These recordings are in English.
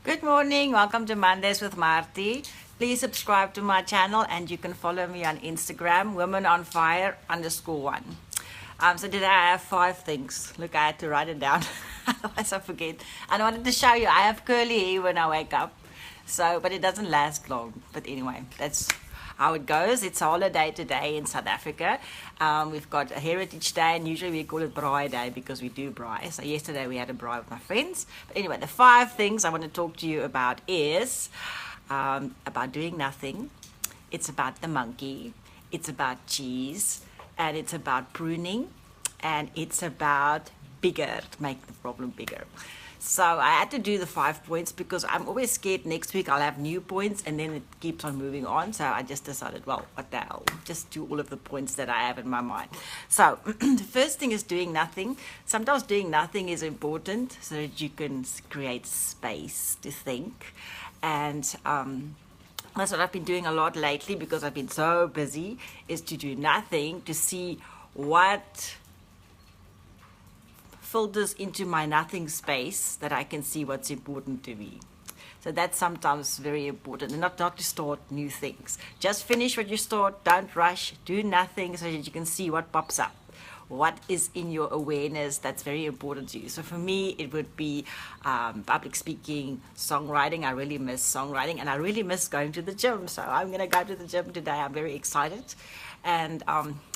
Good morning, welcome to Mondays with Marthie. Please subscribe to my channel and you can follow me on Instagram, womenonfire_1. So today I have 5 things. Look, I had to write it down, otherwise I forget. And I wanted to show you, I have curly hair when I wake up, but it doesn't last long. But anyway, that's how it goes. It's a holiday today in South Africa. We've got a Heritage Day, and usually we call it Braai Day because we do braai. So yesterday we had a braai with my friends. But anyway, the 5 things I want to talk to you about is about doing nothing. It's about the monkey. It's about cheese. And it's about pruning. And it's about bigger, to make the problem bigger. So I had to do the 5 points because I'm always scared next week I'll have new points and then it keeps on moving on. So I just decided, well, what the hell, just do all of the points that I have in my mind. So the first thing is doing nothing. Sometimes doing nothing is important so that you can create space to think. And that's what I've been doing a lot lately because I've been so busy, is to do nothing, to see what filters into my nothing space, that I can see what's important to me. So that's sometimes very important, and not to start new things. Just finish what you start, don't rush, do nothing so that you can see what pops up. What is in your awareness that's very important to you. So for me, it would be public speaking, songwriting. I really miss songwriting, and I really miss going to the gym. So I'm going to go to the gym today. I'm very excited. And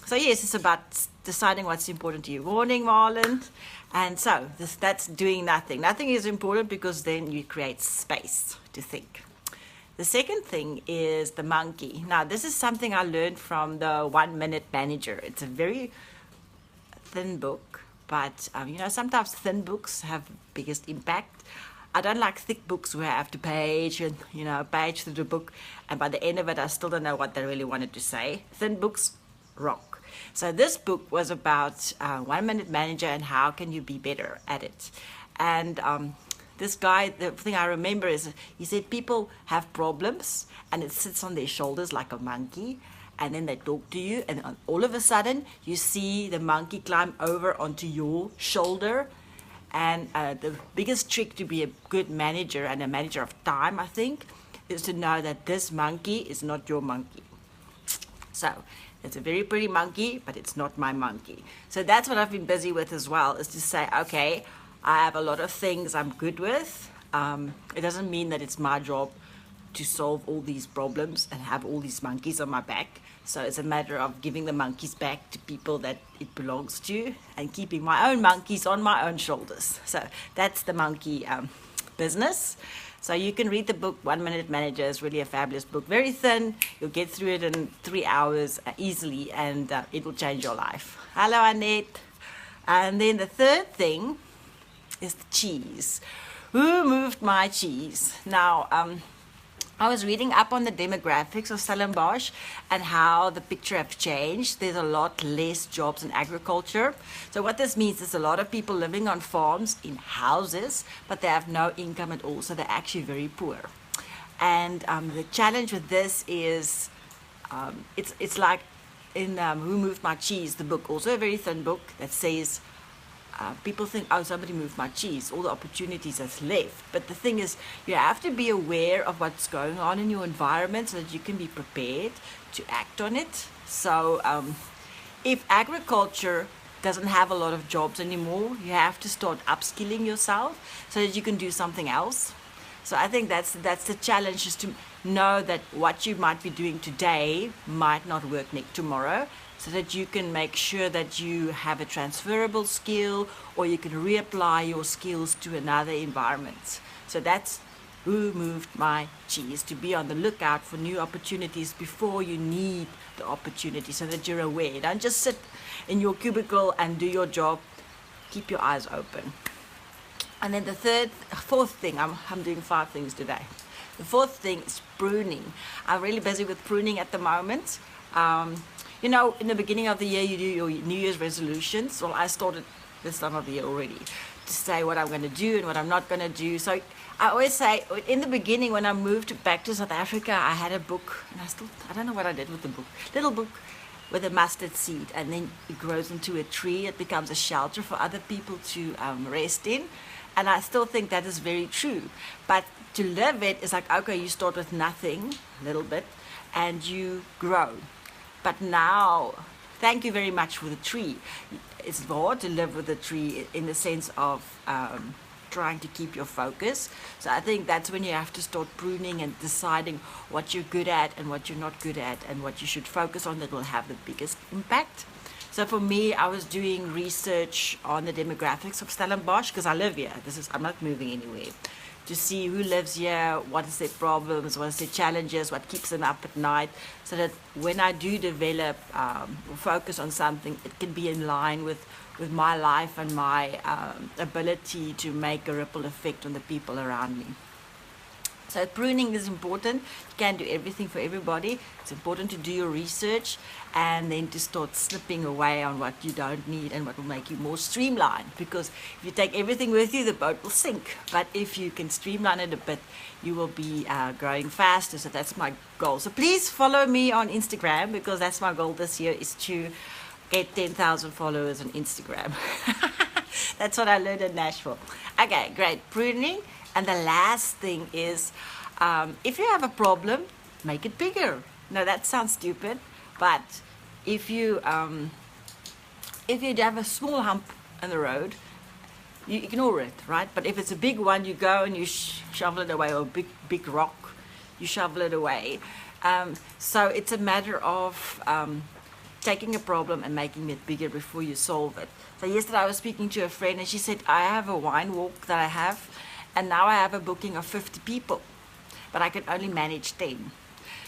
so yes, it's about deciding what's important to you. Morning, Marlon. And so that's doing nothing. Nothing is important because then you create space to think. The second thing is the monkey. Now, this is something I learned from the 1 Minute Manager. It's a very thin book, but sometimes thin books have biggest impact. I don't like thick books where I have to page through the book, and by the end of it I still don't know what they really wanted to say. Thin books rock. So this book was about 1 Minute Manager and how can you be better at it. And this guy, the thing I remember is he said people have problems and it sits on their shoulders like a monkey, and then they talk to you, and all of a sudden you see the monkey climb over onto your shoulder. And the biggest trick to be a good manager and a manager of time, I think, is to know that this monkey is not your monkey. So it's a very pretty monkey, but it's not my monkey. So that's what I've been busy with as well, is to say, okay, I have a lot of things I'm good with. It doesn't mean that it's my job to solve all these problems and have all these monkeys on my back. So it's a matter of giving the monkeys back to people that it belongs to and keeping my own monkeys on my own shoulders. So that's the monkey business. So you can read the book 1 Minute Manager. It's really a fabulous book. Very thin. You'll get through it in 3 hours easily, and it will change your life. Hello, Annette. And then the third thing is the cheese. Who moved my cheese? Now, I was reading up on the demographics of Stellenbosch and how the picture have changed. There's a lot less jobs in agriculture. So what this means is a lot of people living on farms in houses, but they have no income at all. So they're actually very poor. And the challenge with this is, it's like in Who Moved My Cheese, the book, also a very thin book that says, people think, oh, somebody moved my cheese, all the opportunities that's left. But the thing is, you have to be aware of what's going on in your environment so that you can be prepared to act on it. So if agriculture doesn't have a lot of jobs anymore, you have to start upskilling yourself so that you can do something else. So I think that's the challenge, is to know that what you might be doing today might not work tomorrow, so that you can make sure that you have a transferable skill, or you can reapply your skills to another environment. So that's Who Moved My Cheese, to be on the lookout for new opportunities before you need the opportunity, so that you're aware. Don't just sit in your cubicle and do your job. Keep your eyes open. And then the fourth thing, I'm doing 5 things today. The fourth thing is pruning. I'm really busy with pruning at the moment. In the beginning of the year, you do your New Year's resolutions. Well, I started this time of the year already to say what I'm going to do and what I'm not going to do. So I always say, in the beginning, when I moved back to South Africa, I had a book, and I don't know what I did with the book. Little book with a mustard seed, and then it grows into a tree. It becomes a shelter for other people to rest in. And I still think that is very true. But to live it is like, okay, you start with nothing, a little bit, and you grow. But now, thank you very much for the tree. It's hard to live with a tree in the sense of trying to keep your focus. So I think that's when you have to start pruning and deciding what you're good at and what you're not good at and what you should focus on that will have the biggest impact. So for me, I was doing research on the demographics of Stellenbosch because I live here. I'm not moving anywhere. To see who lives here, what is their problems, what is their challenges, what keeps them up at night, so that when I do develop or focus on something, it can be in line with my life and my ability to make a ripple effect on the people around me. So pruning is important. You can't do everything for everybody. It's important to do your research and then to start slipping away on what you don't need and what will make you more streamlined. Because if you take everything with you, the boat will sink. But if you can streamline it a bit, you will be growing faster. So that's my goal. So please follow me on Instagram, because that's my goal this year, is to get 10,000 followers on Instagram. That's what I learned in Nashville. Okay, great. Pruning. And the last thing is, if you have a problem, make it bigger. Now that sounds stupid, but if you have a small hump in the road, you ignore it, right? But if it's a big one, you go and you shovel it away, or a big rock, you shovel it away. So it's a matter of taking a problem and making it bigger before you solve it. So yesterday I was speaking to a friend and she said, I have a wine walk that I have, and now I have a booking of 50 people, but I can only manage 10.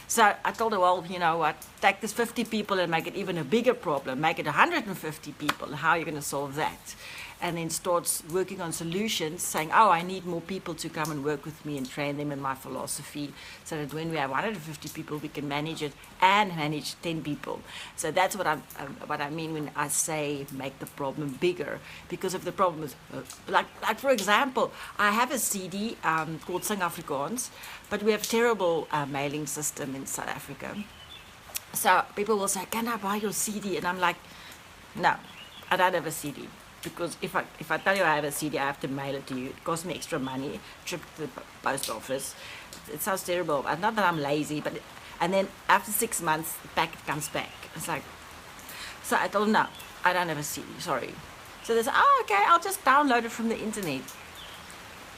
So I told her, well, you know what, take this 50 people and make it even a bigger problem, make it 150 people. How are you going to solve that? And then starts working on solutions, saying, oh, I need more people to come and work with me and train them in my philosophy, so that when we have 150 people, we can manage it and manage 10 people. So that's what I mean when I say make the problem bigger. Because if the problem is, like for example, I have a CD called Sing Afrikaans, but we have a terrible mailing system in South Africa. So people will say, can I buy your CD? And I'm like, no, I don't have a CD. Because if I tell you I have a CD, I have to mail it to you. It costs me extra money, trip to the post office. It sounds terrible. Not that I'm lazy, but and then after 6 months, the packet comes back. It's like, so I told them, no, I don't have a CD, sorry. So they said, oh, okay, I'll just download it from the internet.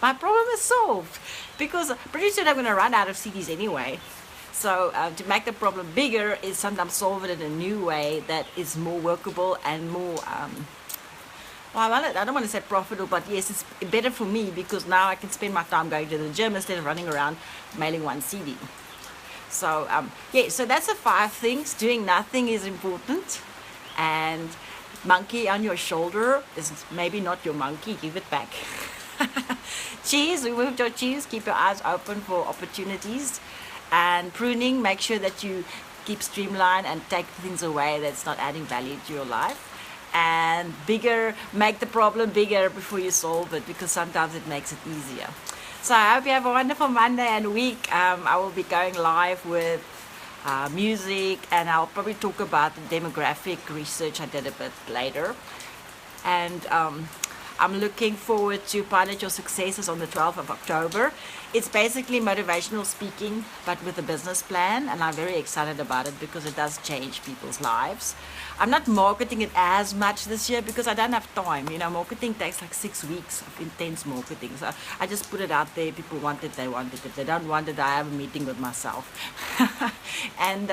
My problem is solved, because pretty soon I'm going to run out of CDs anyway. So to make the problem bigger is sometimes solve it in a new way that is more workable and more... well, I don't want to say profitable, but yes, it's better for me, because now I can spend my time going to the gym instead of running around mailing one CD. So, yeah, so that's the 5 things. Doing nothing is important. And monkey on your shoulder is maybe not your monkey. Give it back. Cheese, remove your cheese. Keep your eyes open for opportunities. And pruning, make sure that you keep streamlined and take things away that's not adding value to your life. And bigger, make the problem bigger before you solve it, because sometimes it makes it easier. So I hope you have a wonderful Monday and week. I will be going live with music, and I'll probably talk about the demographic research I did a bit later. And I'm looking forward to Pilot Your Successes on the 12th of October. It's basically motivational speaking, but with a business plan, and I'm very excited about it because it does change people's lives. I'm not marketing it as much this year because I don't have time. You know, marketing takes like 6 weeks of intense marketing. So I just put it out there. People want it, they want it. If they don't want it, I have a meeting with myself. And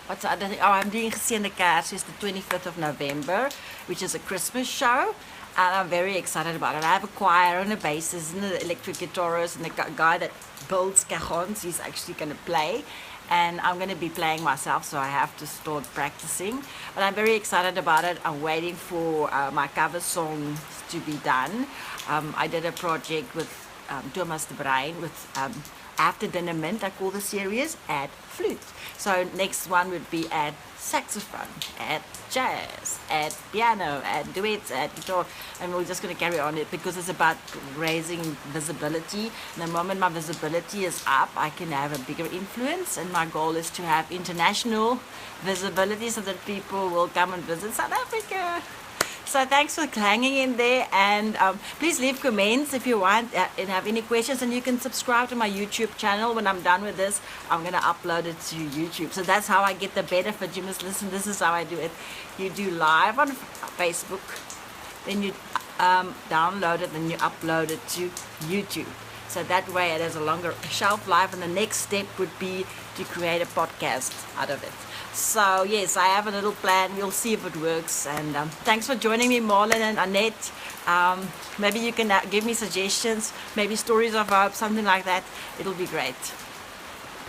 what's the other thing? Oh, I'm doing Geseende Kersfees the 25th of November, which is a Christmas show. And I'm very excited about it. I have a choir and a bassist and an electric guitarist and a guy that builds cajons. He's actually going to play. And I'm going to be playing myself, so I have to start practicing. But I'm very excited about it. I'm waiting for my cover songs to be done. I did a project with Thomas de Bruin with After Dinner Mint, I call the series, add flute. So next one would be add saxophone, add jazz, add piano, add duets, add guitar, and we're just going to carry on it because it's about raising visibility. And the moment my visibility is up, I can have a bigger influence, and my goal is to have international visibility so that people will come and visit South Africa. So thanks for hanging in there, and please leave comments if you want and have any questions, and you can subscribe to my YouTube channel. When I'm done with this, I'm going to upload it to YouTube. So that's how I get the benefit. You must listen. This is how I do it. You do live on Facebook, then you download it, then you upload it to YouTube. So that way it has a longer shelf life, and the next step would be to create a podcast out of it. So yes, I have a little plan. We'll see if it works. And thanks for joining me, Marlon and Annette. Maybe you can give me suggestions, maybe stories of hope, something like that. It'll be great.